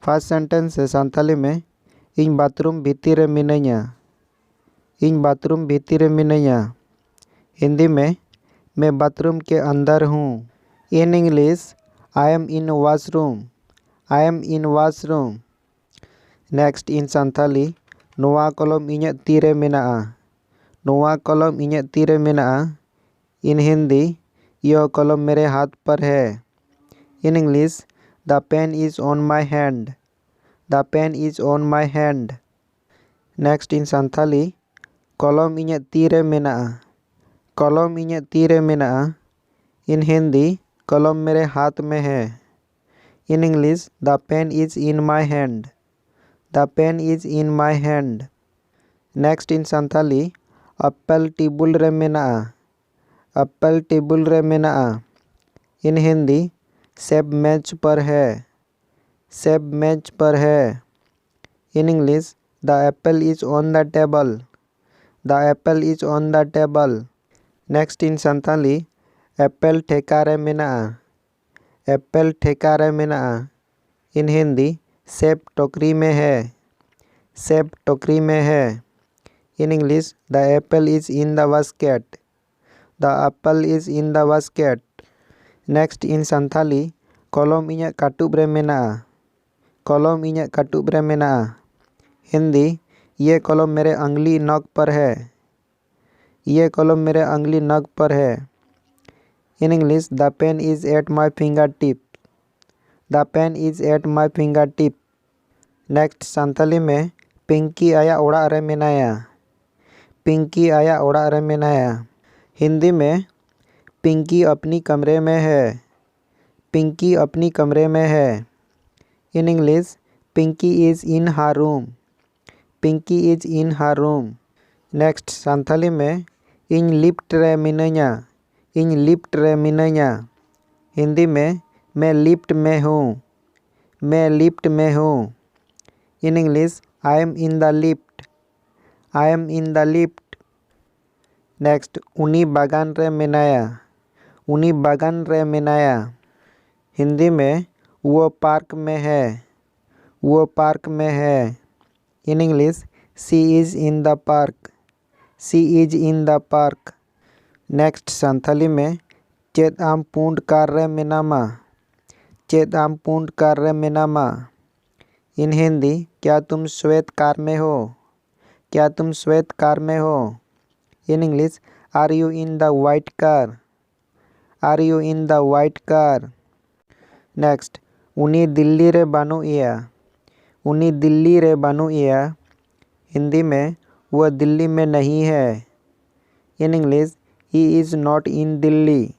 First sentence है संथाली में in bathroom भीतर रे मिनाइया। इन बाथरूम भीतर रे मिनाइया। हिंदी में मैं बाथरूम के अंदर हूँ। In English I am in washroom. I am in washroom. Next in Santhali नोआ कलम इᱧᱟᱜ ती रे मेनाआ। नोआ कलम इᱧᱟᱜ ती रे मेनाआ। इन हिंदी यह कलम मेरे हाथ पर है। In English the pen is on my hand. The pen is on my hand. Next in Santali कलम इᱧᱟᱜ ती रे मेनाआ। कलम इᱧाᱜ ती रे मेनाआ। इन हिंदी कलम मेरे हाथ में है। In English the pen is in my hand. The pen is in my hand. Next in Santali apple table रे मेनाआ। एप्पल टेबुल रे मेनाआ। इन हिंदी सेब मेज पर है। सेब मेज पर है। In English the Apple is on the table. The Apple is on the table. Next in Santali Apple ठेका रे मेनाआ। एप्पल ठेका रे मेनाआ। इन हिंदी सेब टोकरी में है। सेब टोकरी में है। In English the Apple is in the basket. The Apple is in the basket. Next in Santali कलम इᱧᱟᱜ काटुब रे मेनाआ। कलम इᱧाᱜ काटुब रे मेनाआ। हिंदी ये कलम मेरे अंगुली नख पर है। ये कलम मेरे अंगुली नख पर है। In English the pen is at my fingertip. The pen is at my fingertip. Next Santhali में पिंकी आया ओड़ा रे मेनाया। पिंकी आया ओड़ा रे मेनाया। हिंदी में पिंकी अपनी कमरे में है। पिंकी अपनी कमरे में है। In English Pinky is in her room. Pinky is in her room. Next Santhali में इन लिफ्ट रे मिनाइया। इन लिफ्ट रे मिनाइया। हिंदी में मैं लिफ्ट में हूँ। मैं लिफ्ट में हूँ। In English I am in the lift. I am in the lift. Next उनी बागान रे मेनाया। उनी बागान रे मेनाया। हिंदी में वो पार्क में है। वो पार्क में है। In English she is in the park. She is in the park. Next Santhali में चेद आम पूंड कार रे मेनामा। चेद आम पूंड कार रे मेनामा। इन हिंदी क्या तुम श्वेत कार में हो। क्या तुम श्वेत कार में हो। In English are you in the white car. Are you in the white car. Next उनी दिल्ली रे बानुइया। उनी दिल्ली रे बानुइया। हिंदी में वह दिल्ली में नहीं है। In English he is not in Delhi.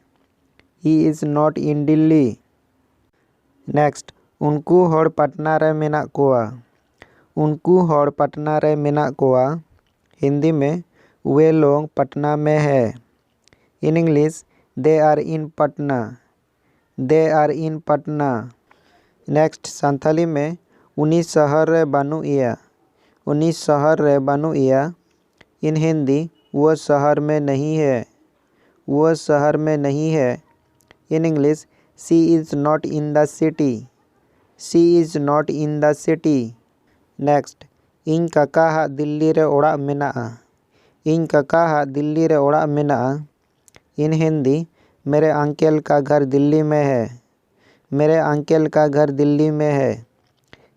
He is not in Delhi. Next उनको हर पटना रे मेनाक कोआ। उनको हर पटना रे मेनाक कोआ। हिंदी में वे लोग पटना में है। In English they are in Patna. They are in Patna. Next Santhali में उनी शहर रे बानुइया। उनी शहर रे बानुइया। इन हिंदी वह शहर में नहीं है। वह शहर में नहीं है। In English she is not in the city. She is not in the city. Next in काका हा दिल्ली रे ओड़ा मेनाआ। इन काका हा दिल्ली रे ओड़ा मेनाआ। इन हिंदी मेरे अंकल का घर दिल्ली में है। मेरे अंकल का घर दिल्ली में है।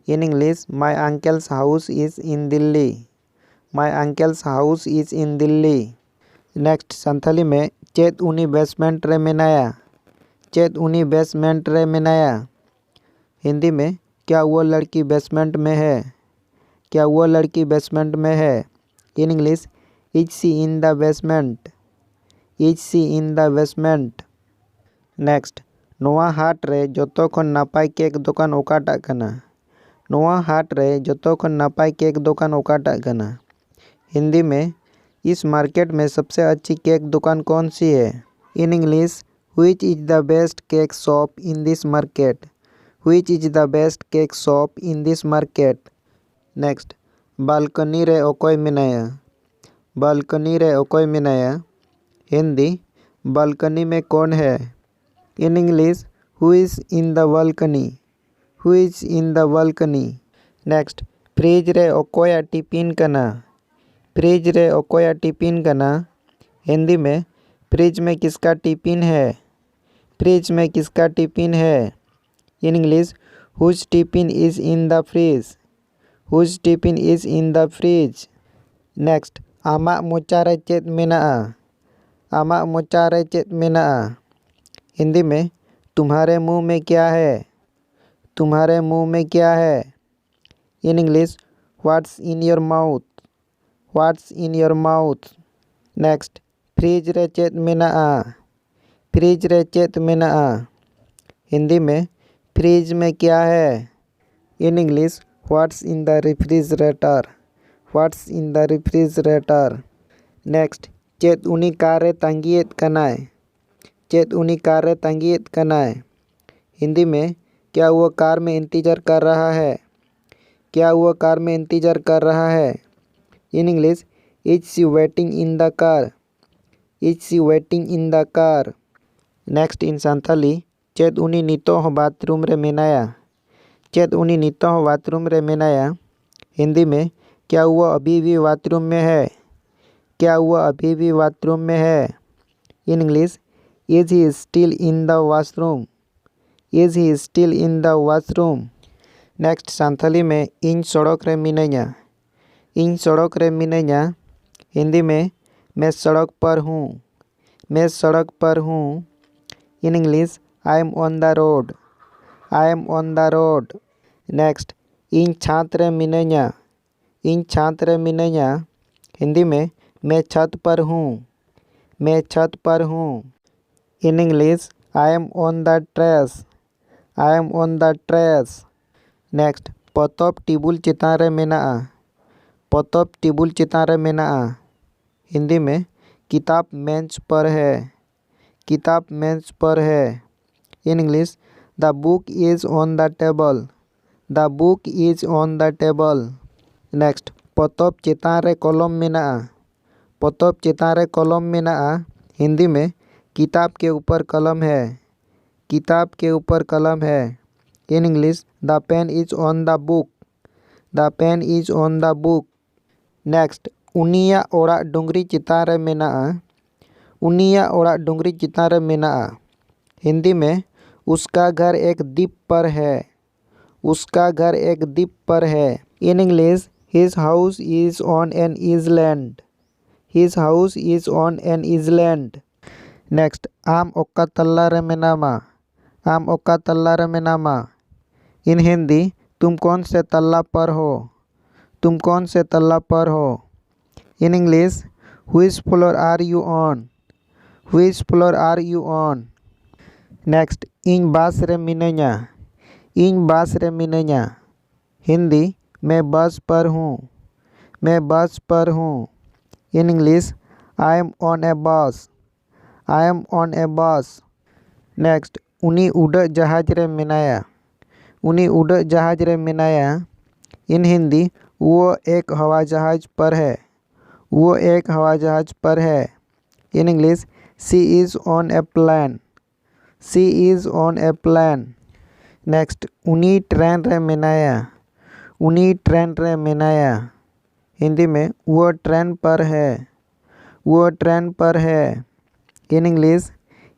In English my uncles house is in Delhi. My uncles house is in Delhi. Next Santhali में चेद उनी बेसमेंट रे मेनाया। चेद उनी बेसमेंट रे मेनाया। हिंदी में क्या वो लड़की बेसमेंट में है। क्या वो लड़की बेसमेंट में है। In English is she in the basement. Is she in the basement. Next नोआ हाट रे जोतो खन नापाय केक दुकान ओकाटाग कना। नोआ हाट रे जोतो खन नापाय केक दुकान ओकाटाग कना। हिंदी में इस मार्केट में सबसे अच्छी केक दुकान कौन सी है। In English which is the best cake shop in this market. Which is the best cake shop in this market. Next balcony रे ओकोय मेनाया। बालकनी रे ओकोय मेनाया। हिंदी बालकनी में कौन है। In English who is in the balcony. who is in the balcony. Next, fridge re okoya tiffin कना. Fridge रे ओकोया tiffin कना. हिंदी में fridge में किसका टिफिन है. फ्रिज में किसका टिफिन है. In English whose tiffin is in the fridge. whose tiffin is in the fridge. Next, आमाग मोचा रे चेत मेनाआ. आमाग मोचा रे चेत मेनाआ. हिंदी में तुम्हारे मुंह में क्या है. तुम्हारे मुंह में क्या है. In English what's in your mouth. What's in your mouth. Next, fridge रे चेत मेनाआ. फ्रिज रे चेत मेनाआ. हिंदी में फ्रिज में क्या है. In English what's in the refrigerator. What's in the refrigerator. Next, चेत उनी कारे तंगियत कनाय. चेत उनी कारे तंगियत कनाय. हिंदी में क्या वो कार में इंतज़ार कर रहा है. क्या वो कार में इंतज़ार कर रहा है. In English is she waiting in the car. Is she waiting in the car. Next in Santali, चेत उनी नितो हो बाथरूम रे मेनाया. चेत उनी नितो हो बाथरूम रे मेनाया. हिंदी में क्या वो अभी भी बाथरूम में है. क्या वो अभी भी बाथरूम में है. In English is he still in the washroom. Is he still in the washroom. Next Santali में इन सड़क रे मिनाया. इन सड़क रे मिनाया. हिंदी में मैं सड़क पर हूँ. मैं सड़क पर हूँ. In English I am on the road. I am on the road. Next, इन छात रे मिनाया. इन छात रे मिनाया. हिंदी में मैं छत पर हूँ. मैं छत पर हूँ. In English I am on the terrace. I am on the terrace. Next, पोतोब टेबुल चेतान रे मेनाआ. पोतोब टेबुल चेतान रे मेनाआ. हिंदी में किताब मेज पर है. किताब मेज पर है. In English the book is on the table. The book is on the table. Next, पोतोब चेतान रे कलम मेनाआ. पोतोब चेतान रे कलम मेनाआ. हिंदी में किताब के ऊपर कलम है. किताब के ऊपर कलम है. In English the pen is on the book. The pen is on the book. Next, उनिया ओड़ा डुंगरी चेतान रे मेनाआ. उनिया ओड़ा डुंगरी चेतान रे मेनाआ. हिंदी में उसका घर एक द्वीप पर है. उसका घर एक द्वीप पर है. In English his house is on an island. His house is on an island. Next, आम ओक्का तल्ला रे मेनामा. आम ओक्का तल्ला रे मेनामा. इन हिंदी तुम कौन से तल्ला पर हो. तुम कौन से तल्ला पर हो. In English which floor are you on. Which floor are you on. Next, इन बस रे मिनाया. इन बस रे मिनाया. हिंदी मैं बस पर हूँ. मैं बस पर हूँ. In English I am on a bus. I am on a बस. नेक्स्ट, उनी उड़ा जहाज रे मेनाया. उनी उड़ा जहाज रे मेनाया. इन हिंदी वो एक हवा जहाज पर है. वो एक हवा जहाज पर है. In English she is on a plane. She is on a plane. Next, उनी ट्रेन रे मेनाया. उनी ट्रेन रे मेनाया. हिंदी में वो ट्रेन पर है. वो ट्रेन पर है. In English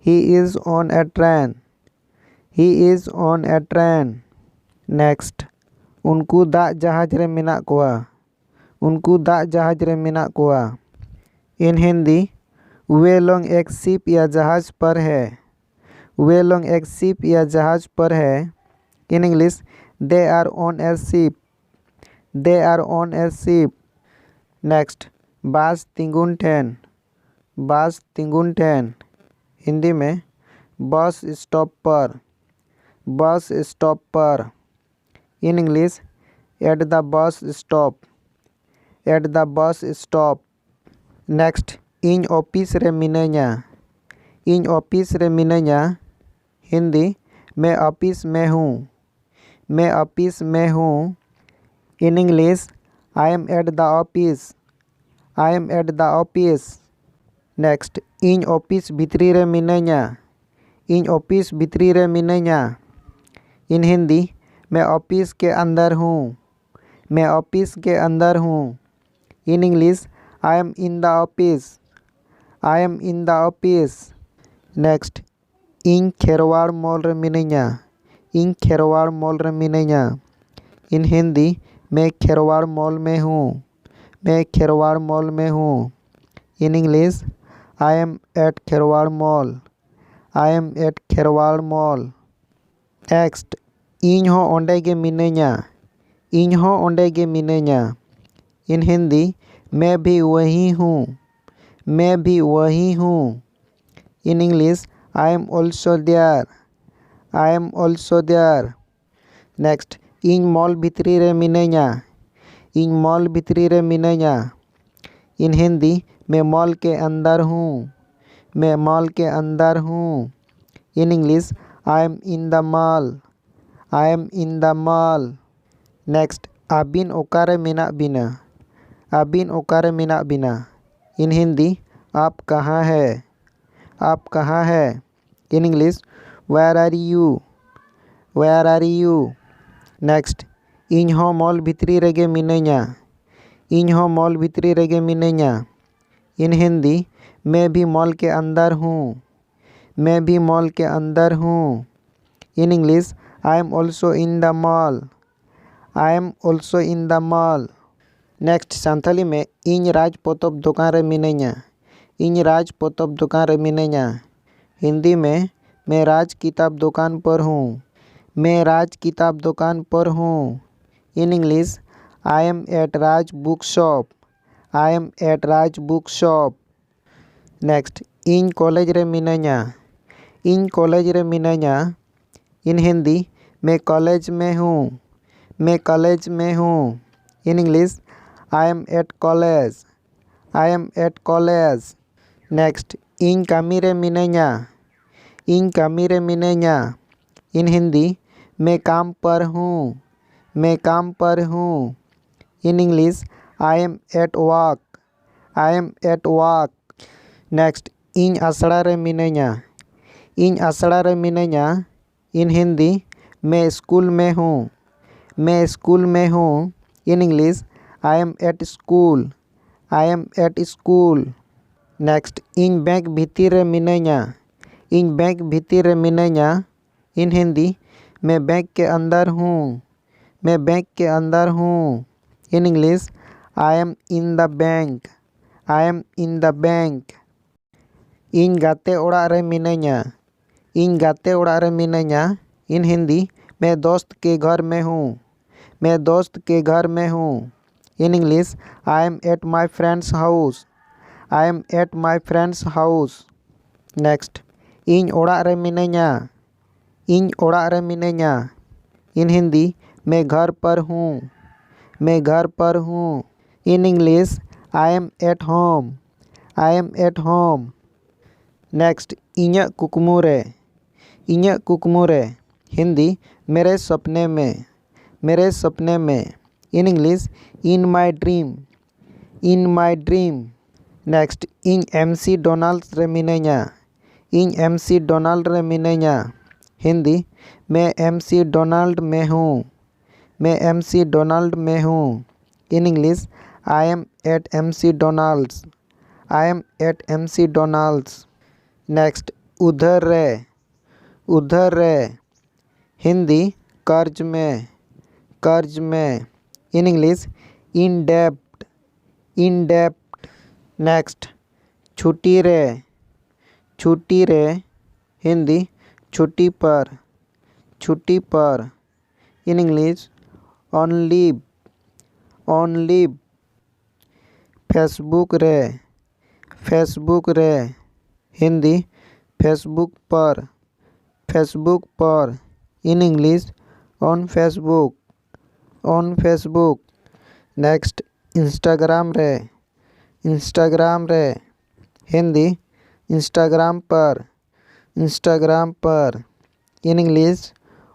he is on A train. He is on A train. Next, उनको दाग जहाज रे मेनाग कोआ. उनको दाग जहाज रे मेनाग कोआ. इन हिंदी वे लोग एक शिप या जहाज पर है. वे लोग एक शिप या जहाज पर है. In English they are on a ship. They are on a ship. Next, bus तिंगुन ठेन. बस तिंगुन ठेन. हिंदी में बस स्टॉप पर. बस स्टॉप पर. In English at the bus stop. At the bus stop. Next, in office रे मिनाया. In office रे मिनाया. हिंदी मैं office में हूँ. मैं ऑफिस में हूँ. In English I am at the office. I am at the office. Next, in office भितरी रे मिनाया. इन ऑफिस भितरी रे मिनाया. इन हिंदी मैं ऑफिस के अंदर हूँ। मैं ऑफिस के अंदर हूँ। In English, I am in the office. I am in the office. Next, in Kherwad mall रे मिनाइया। इन खेरवाड़ मॉल रे मिनाइया। इन हिंदी, मैं खेरवाड़ मॉल में हूँ। मैं खेरवाड़ मॉल में हूँ। In English, I am at Kherwad mall. I am at Kherwad mall. Next, इन हो ओंडे गे मिनाइया। इन हो ओंडे गे मिनाइया। इन हिंदी, मैं भी वहीं हूँ। मैं भी वहीं हूँ। In English, I am also there. I am also there. Next, इन मॉल भितरी रे मिनाइया। इन मॉल भितरी रे मिनाइया। इन हिंदी, मैं मॉल के अंदर हूँ। मैं मॉल के अंदर हूँ। In English, I am in the mall. I am in the mall. Next, आबिन ओकारे मेनाग बिना। आबिन ओकारे मेनाग बिना। इन हिंदी, आप कहाँ है। आप कहाँ है। In English, where are you. Where are you. Next, इन हो मॉल भितरी रेगे मिनाइया। इन हो मॉल भितरी रेगे मिनाइया। इन हिंदी, मैं भी मॉल के अंदर हूँ। मैं भी मॉल के अंदर हूँ। In English, I am also in the mall. I am also in the mall. Next, Santhali में इन राज पोतोब दुकान रे मिनाइया। इन राज पोतोब दुकान रे मिनाइया। हिंदी में, मैं राज किताब दुकान पर हूँ। मैं राज किताब दुकान पर हूँ। In English, I am at Raj book shop. I am at Raj book shop. Next, इन कॉलेज रे मिनाइया। इन कॉलेज रे मिनाइया। इन हिंदी, मैं कॉलेज में हूँ। मैं कॉलेज में हूँ। In English, I am at college. I am at college. Next, इन कामी रे मिनाइया। इन कामी रे मिनाइया। इन हिंदी, मैं काम पर हूँ। मैं काम पर हूँ। In English, I am at work. I am at work. Next, इन आसड़ा रे मिनाइया। इन आसड़ा रे मिनाइया। इन हिंदी, मैं स्कूल में हूँ। मैं स्कूल में हूँ। In English, I am at school. I am at school. Next, in bank भितर रे मिनाइया। इन बैंक भितर रे मिनाइया। इन हिंदी, मैं बैंक के अंदर हूँ। मैं बैंक के अंदर हूँ। In English, I am in the bank. I am in the bank. इन गाते ओड़ा रे मिनाइया। इन गाते ओड़ा रे मिनाइया। इन हिंदी, मैं दोस्त के घर में हूँ। मैं दोस्त के घर में हूँ। In English, I am at my friends house. I am at my friends house. Next, इन ओड़ा रे मिनाइया। इन ओड़ा रे मिनाइया। इन हिंदी, मैं घर पर हूँ। मैं घर पर हूँ। In English, I am at home. I am at home. Next, इᱧᱟᱹᱜ कुकमू रे। इᱧᱟᱹᱜ कुकमू रे। हिंदी, मेरे सपने में। मेरे सपने में। In English, in my dream. In my dream. Next, in MC Donald रे मिनाइया। इन एमसी डोनाल्ड रे मिनाइया। हिंदी, मैं एमसी डोनाल्ड में हूँ। मैं एमसी डोनाल्ड में हूँ। In English, I am at McDonald's. I am at McDonald's. नेक्स्ट, उधर रे। उधर रे। हिंदी, कर्ज में। कर्ज में। इन इंग्लिश, इन डेब्ट। इन डेब्ट। नेक्स्ट, छुट्टी रे। छुट्टी रे। हिंदी, छुट्टी पर। छुट्टी पर। In English, on leave. On leave. Facebook रे। फेसबुक रे। हिंदी, फेसबुक पर। फेसबुक पर। In English, on Facebook. On Facebook. Next, Instagram रे। इंस्टाग्राम रे। हिंदी, इंस्टाग्राम पर। इंस्टाग्राम पर। In English,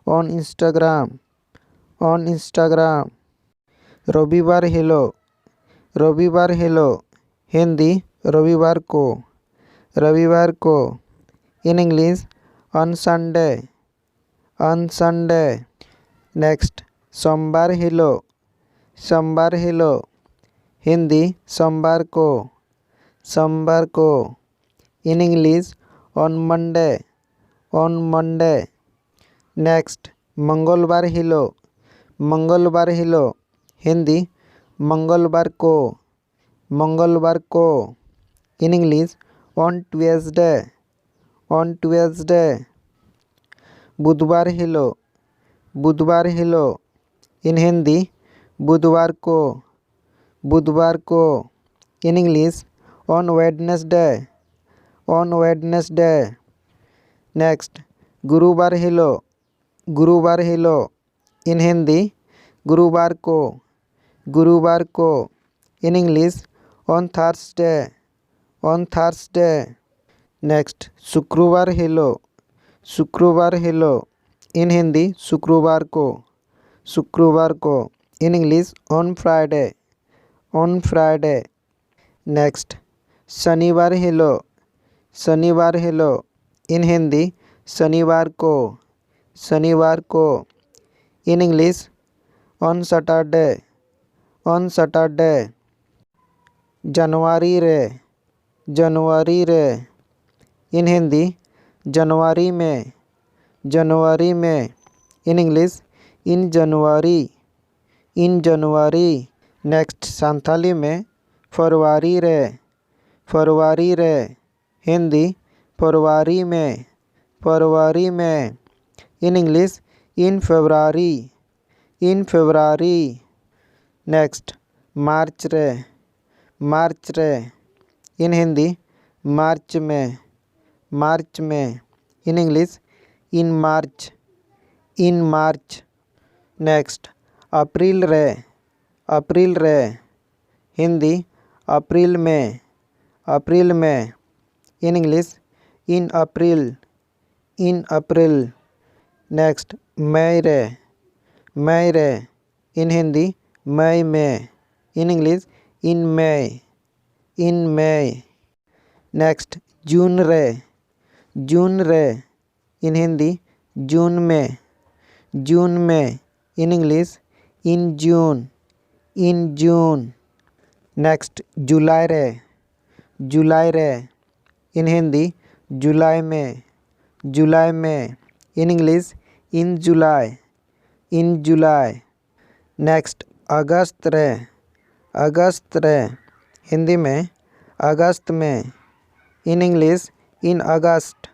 on Instagram. On Instagram. रविवार हिलो। रविवार हिलो। हिंदी, रविवार को। रविवार को। In English, on Sunday. On Sunday. Next सोमवार हिलो हिंदी सोमवार को in English on Monday next मंगलवार हिलो हिंदी मंगलवार को इन इंग्लिश ऑन ट्यूसडे बुधवार हिलो इन हिंदी बुधवार को in English on Wednesday next गुरुवार हिलो इन हिंदी गुरुवार को in English on Thursday next शुक्रवार हिलो इन हिंदी शुक्रवार को in English on Friday next शनिवार हिलो इन हिंदी शनिवार को इन इंग्लिश ऑन सैटरडे जनवरी रे इन हिंदी जनवरी में in English in January next Santhali में फरवरी रे हिंदी फरवरी में in English in February next मार्च रे इन हिंदी मार्च में in English in March next अप्रैल रे हिंदी अप्रैल में in English in April next मई रे इन हिंदी मई में in English in May next June रे इन हिंदी जून में in English in June next July रे इन हिंदी जुलाई में in English in July next अगस्त रे हिंदी में अगस्त में in English in August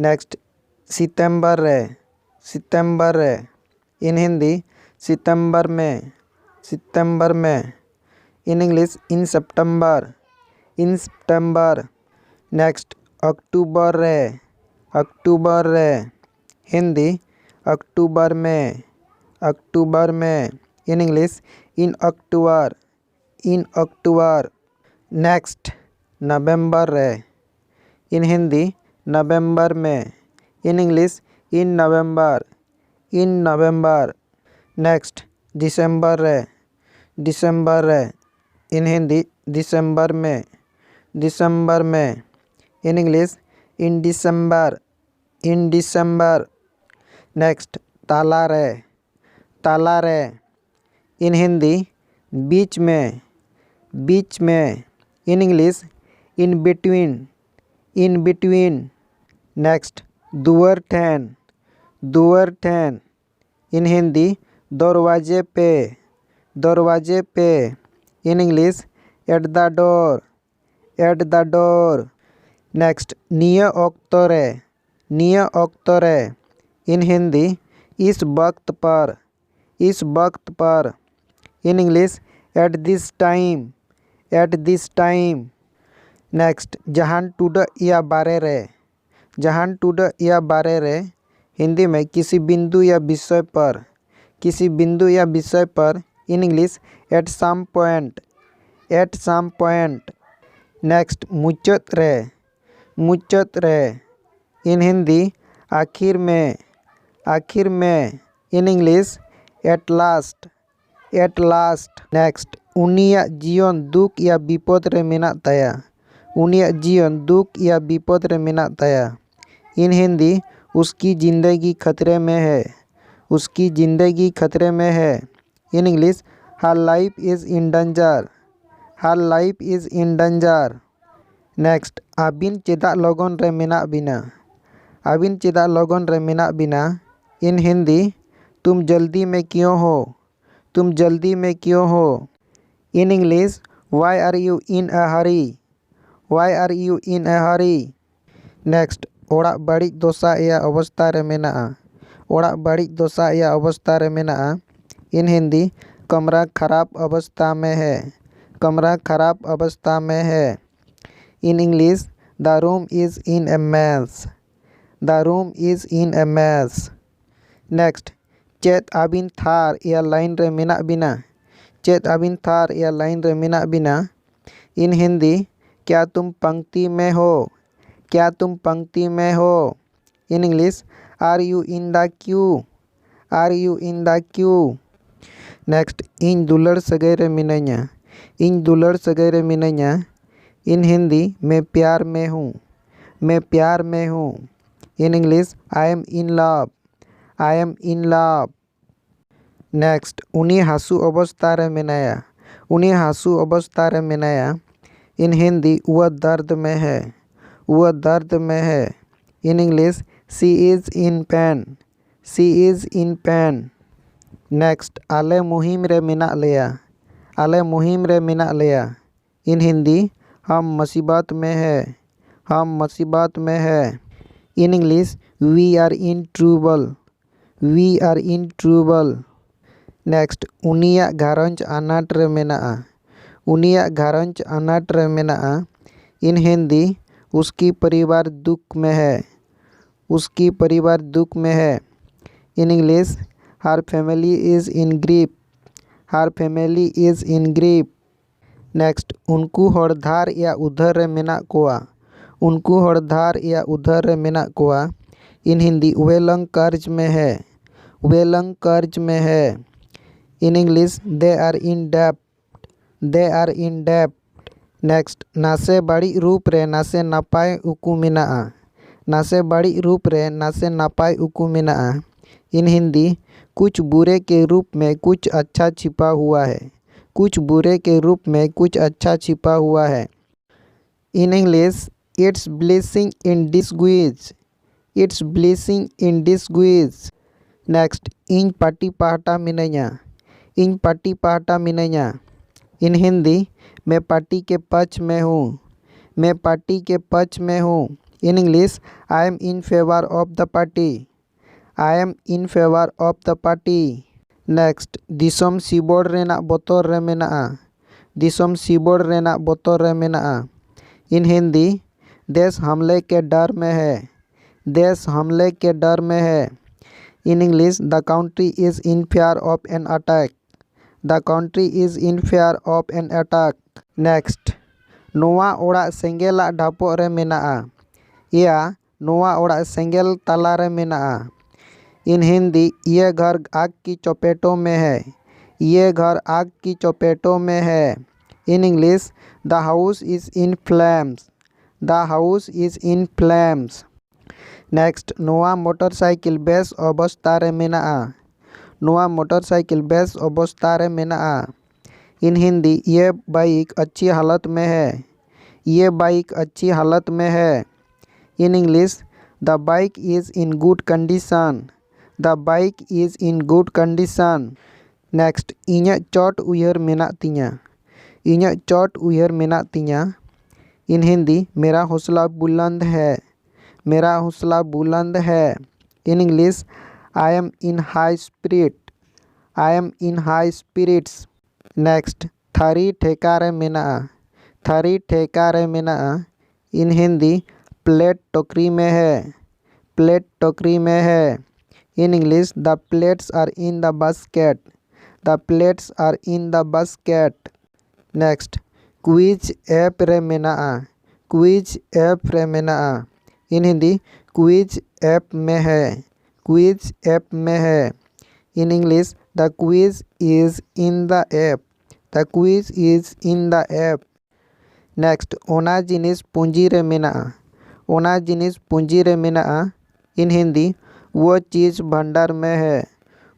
next सितंबर रे इन हिंदी सितंबर में in English in September next अक्टूबर रे हिंदी अक्टूबर में in English in October next नवंबर रे इन हिंदी नवंबर में in English in November next दिसंबर रे इन हिंदी दिसंबर में in English in December next ताला रे इन हिंदी बीच में in English in between next दुआर ठेन इन हिंदी दरवाजे पे इन English at the door next निया ऑक्तो रे इन हिंदी इस वक्त पर in English at this time next जहान टुडा या बारे रे हिंदी में किसी बिंदु या विषय पर in English at some point next मुचत रे इन हिंदी आखिर में in English at last next उनिया जीवन दुख या विपद रे मेना ताया इन हिंदी उसकी ज़िंदगी खतरे में है। उसकी ज़िंदगी खतरे में है। In English, her life is in danger. Her life is in danger. Next, आबिन चेदा लगन रे मेना बिना। आबिन चेदा लगन रे मेना बिना। इन हिंदी, तुम जल्दी में क्यों हो। तुम जल्दी में क्यों हो। In English, why are you in a hurry. Why are you in a hurry. Next, ओड़ा बाड़ी दशा या अवस्था रे मेना। ओड़ा बाड़ी दशा या अवस्था रे मेना। इन हिंदी, कमरा खराब अवस्था में है। कमरा खराब अवस्था में है। In English, the room is in a mess. The room is in a mess. Next, चेत आबिन थार या लाइन रे मेना बिना। चेत आबिन थार या लाइन रे मेना बिना। इन हिंदी, क्या तुम पंक्ति में हो। क्या तुम पंक्ति में हो। In English, are you in the queue. Are you in the queue. Next, इन दुलड़ सगाई रे मिनाइया। इन दुलड़ सगाई रे मिनाइया। इन हिंदी, मैं प्यार में हूँ। मैं प्यार में हूँ। In English, I am in love. I am in love. Next, उनी हासु अवस्था रे मेनाया। उनी हासु अवस्था रे मेनाया। इन हिंदी, वह दर्द में है। वह दर्द में है। In English, she is in pen. She is in pen. Next, आले मुहिम रे मेना लेया। आले मुहिम रे मेना लेया। इन हिंदी, हम मुसीबत में है। हम मुसीबत में है। In English, we are in trouble. We are in trouble. Next, उनिया घारंज आनाट रे मेना। उनिया घारंज आनाट रे मेना। इन हिंदी, उसकी परिवार दुख में है। उसकी परिवार दुख में है। In English, her family is in grief. Her family is in grief. Next, उनको हर धार या उधर रे मेना कोआ। उनको हर धार या उधर रे मेना कोआ। इन हिंदी, वे लंग कर्ज में है। वे लंग कर्ज में है। In English, they are in डेप्ट। दे आर इन डेप्ट। नेक्स्ट, नासे बाड़ी रूप रे नासे नापाय उकू मेना। नासे बाड़ी रूप रे नासे नापाय उकू मेना। इन हिंदी, कुछ बुरे के रूप में कुछ अच्छा छिपा हुआ है। कुछ बुरे के रूप में कुछ अच्छा छिपा हुआ है। In English, it's blessing in disguise. It's blessing in disguise. Next, इन पाटी पहाटा मिनाइया। इन पाटी पहाटा मिनाइया। इन हिंदी, मैं पार्टी के पक्ष में हूँ। मैं पार्टी के पक्ष में हूँ। In English, I am in favour of the party. I am in favour of the party. Next, दिसोम सिबोड़ रेना बोतोर रे मेना। दिसोम सिबोड़ रेना बोतोर रे मेना। इन हिंदी, देश हमले के डर में है। देश हमले के डर में है। In English, the country is in fair of an attack. The country is in fair of an attack. Next, नोआ ओड़ा सेंगेला ढापो रे मेना। या नोआ ओड़ा सेंगेल तला रे मेना। इन हिंदी, ये घर आग की चपेटों में है। ये घर आग की चपेटों में है। In English, the house is in flames. The house is in flames. Next, नोआ मोटरसाइकिल बेस अवस्था रे मेना। नोआ मोटरसाइकिल बेस अवस्था रे मेना। इन हिंदी, ये बाइक अच्छी हालत में है। ये बाइक अच्छी हालत में है। In English, the bike is in good condition. The bike is in good condition. Next, इᱧᱟᱜ चोट उयहर मेना तिᱧा। इᱧाᱜ चोट उयहर मेना तिᱧा। इन हिंदी, मेरा हौसला बुलंद है। मेरा हौसला बुलंद है। In English, I am in high spirit. I am in high spirits. Next, थारी ठेका रे मेना। थारी ठेका रे मेना। इन हिंदी, प्लेट टोकरी में है। प्लेट टोकरी में है। In English, the plates are in the basket. The plates are in the basket. Next, quiz app रे मेना। क्विज ऐप रे मेना। इन हिंदी, क्विज ऐप में है। क्विज ऐप में है। In English, the quiz is in the app. The quiz is in the app. Next, ओना जिनिस पूंजी रे मेना। ओना जिनिस पूंजी रे मेना। इन हिंदी, वो चीज़ भंडार में है।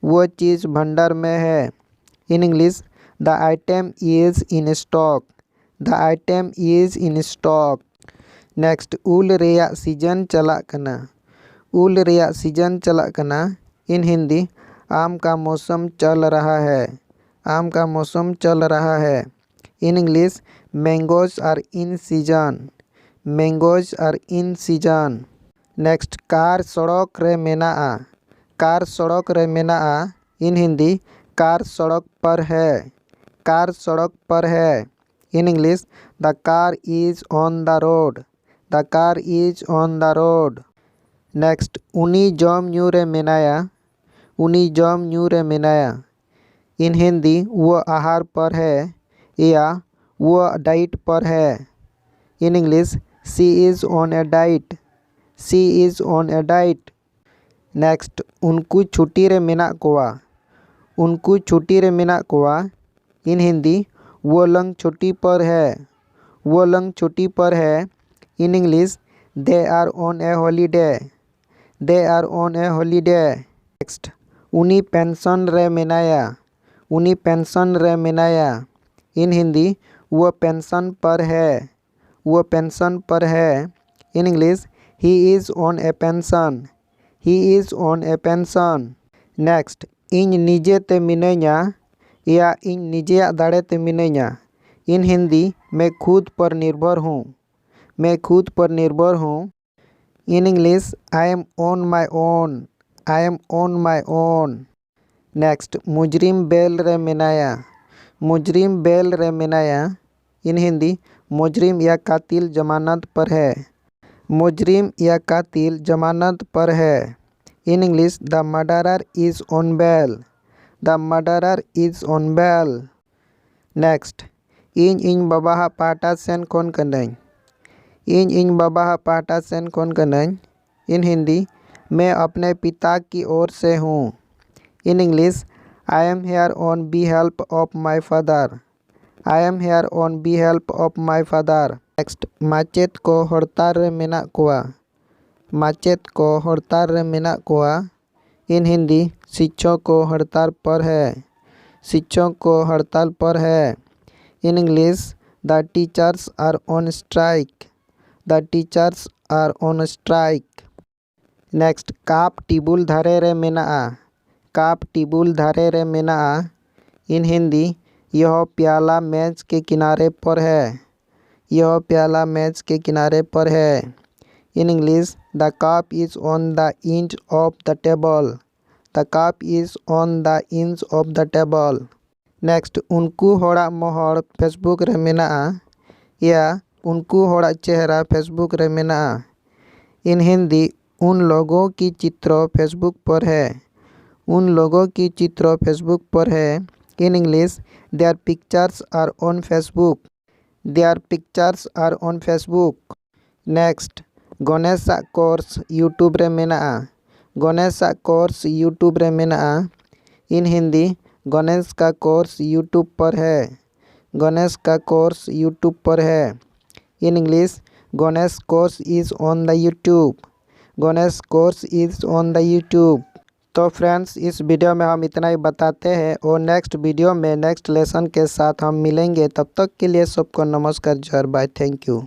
वो चीज़ भंडार में है। In English, the item is in stock. The item is in stock. Next, उल रेयाग सीजन चलाग कना। उल रेयाग सीजन चलाग कना। इन हिंदी, आम का मौसम चल रहा है। आम का मौसम चल रहा है। In English, mangoes are in season. Mangoes are in season. Next, car सड़क रे मेनाआ। कार सड़क रे मेनाआ। इन हिंदी, कार सड़क पर है। कार सड़क पर है। In English, the car is on the road. The car is on the road. Next, उनी जॉम न्यू रे मेनाया। उनी जॉम न्यू रे मेनाया। इन हिंदी, वो आहार पर है या वो डाइट पर है। In English, she is on A diet. She is on A diet. Next, उनको छुट्टी रे मेनाग कोवा। उनको छुट्टी रे मेनाग कोवा। इन हिंदी, वो लंग छुट्टी पर है। वो लंग छुट्टी पर है। In English, they are on a holiday. They are on a holiday. Next, उनी पेंशन रे मेनाया। उनी पेंशन रे मेनाया। इन हिंदी, वो पेंशन पर है। वो पेंशन पर है। In English, he is on a pension. He is on a pension. Next, इन निजे ते मिनाइया या इन निजेयाग दाड़े ते मिनाइया। इन हिंदी, मैं खुद पर निर्भर हूँ। मैं खुद पर निर्भर हूँ। In English, I am on my own. I am on my own. Next, मुजरिम बेल रे मेनाया। मुजरिम बेल रे मेनाया। इन हिंदी, मुजरिम या कातिल जमानत पर है। मुजरिम या कातिल जमानत पर है। In English, the murderer is on bail. The murderer is on bail. Next, इन बाबा पाटा सेन कौन कनाई। इन बाबा पाटा सेन कौन कनाई। इन हिंदी, मैं अपने पिता की ओर से हूँ। In English, I am here on बी हेल्प of my father. I am here on बी हेल्प ऑफ माई फादर। नेक्स्ट, माचेत को हड़ताल रे मेनाग कोवा। माचेत को हड़ताल रे मेनाग कोवा। इन हिंदी, शिक्षक को हड़ताल पर है। शिक्षक को हड़ताल पर है। In English, the teachers are on strike. The teachers are on strike. Next, काप टिबुल धारे रे मेनाआ। काप टिबुल धारे रे मेनाआ। इन हिंदी, यह प्याला मेज के किनारे पर है। यह प्याला मेज के किनारे पर है। In English, the cup is on the inch of the table. The cup is on the inch of the table. Next, उनको होड़ा मोहर फेसबुक रे मेनाआ या उनको होड़ा चेहरा फेसबुक रे मेनाआ। इन हिंदी, उन लोगों की चित्र फेसबुक पर है। उन लोगों की चित्र फेसबुक पर है। In English, their pictures are on Facebook. Their pictures are on Facebook. Next, Ganesh course YouTube रे मेनाआ। गणेश कोर्स यूट्यूब रे मेनाआ। इन हिंदी, गणेश का कोर्स यूट्यूब पर है। गणेश का कोर्स यूट्यूब पर है। In English, Ganesh course is on the YouTube. Ganesh course is on the YouTube. तो फ्रेंड्स, इस वीडियो में हम इतना ही बताते हैं और नेक्स्ट वीडियो में नेक्स्ट लेसन के साथ हम मिलेंगे। तब तक के लिए सबको नमस्कार, जय, बाय, थैंक यू।